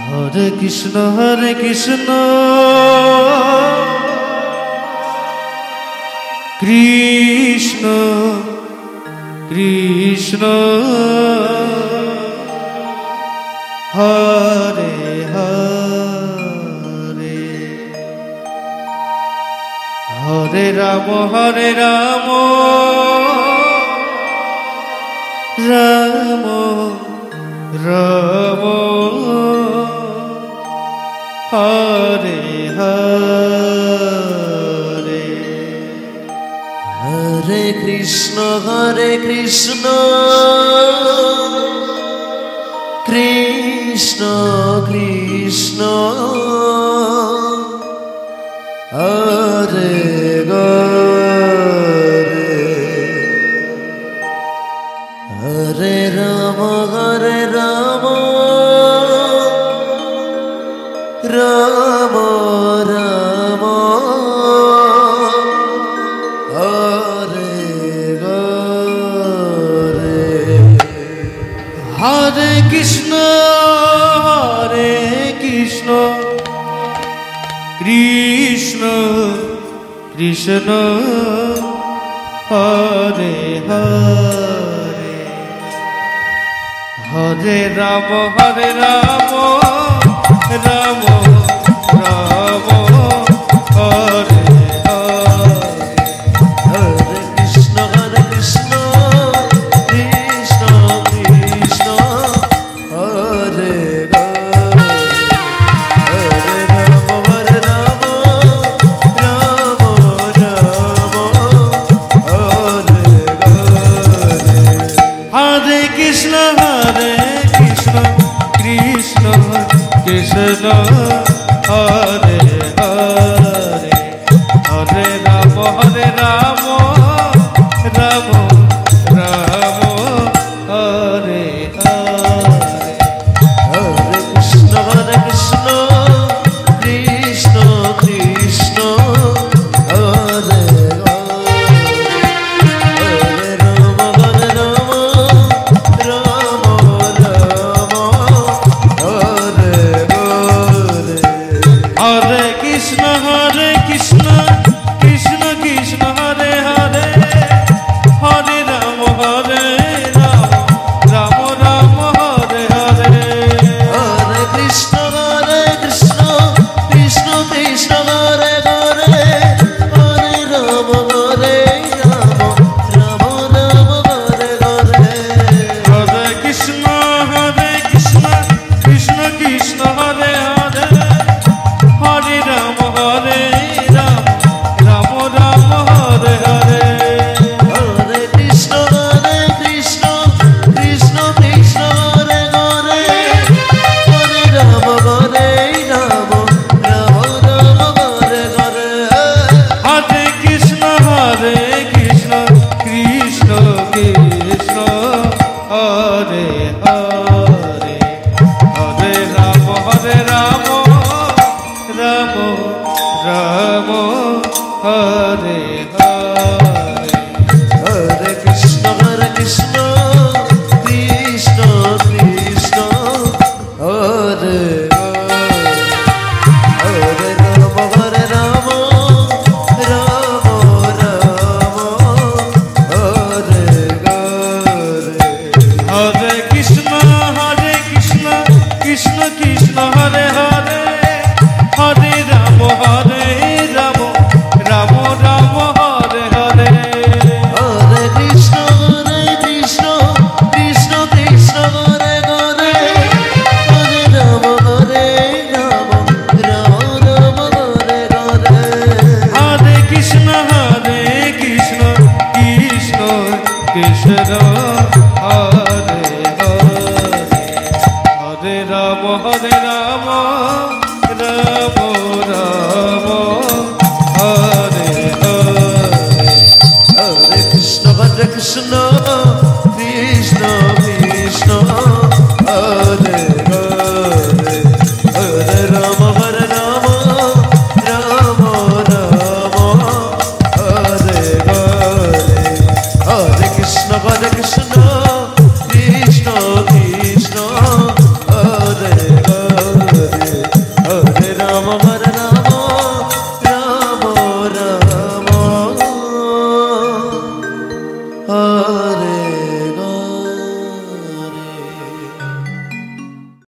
Hare Krishna Krishna Krishna Hare Hare Hare Ram Ram Ram Hare Hare Hare Krishna Krishna Krishna Hare Hare Ram Ram Ram Hare Hare Krishna Krishna Krishna Hare Hare Hare Ram Ram Ram Hare Hare Krishna Krishna Krishna Hare Hare Ram Ram Ram Hare Hare Krishna Krishna Krishna Hare Hare Hare Ram Ram Ram Hare Hare Hare Krishna Krishna Krishna Krishna Hare Hare Ram Ram Ram Hare Hare Krishna Krishna Krishna Hare Hare Hare Ram Ram Ram Hare Hare Hare Krishna Krishna Krishna Hare Hare Hare Ram Ram Hare Hare Hare Krishna Krishna Krishna Hare Hare Hare Ram Ram Ram Hare Hare Hare Krishna Krishna Krishna Hare Hare Hare Ram Ram Hare Hare Hare Krishna Krishna Krishna Hare Hare Hare Ram Ram Ram Hare Hare Hare Krishna Krishna Krishna Krishna Hare Hare Ram Ram Ram Hare Hare Krishna Krishna Krishna Hare Hare Hare Ram Ram Ram Hare Hare Hare Krishna Krishna Krishna Krishna Hare Hare Hare Ram Ram Hare Hare Hare Krishna Krishna Krishna Hare Hare Hare Ram Ram Ram Hare Hare Hare Krishna Krishna Krishna Krishna Hare Hare Hare Ram Ram Ram Hare Hare Hare Krishna Krishna Krishna Krishna Hare Hare Hare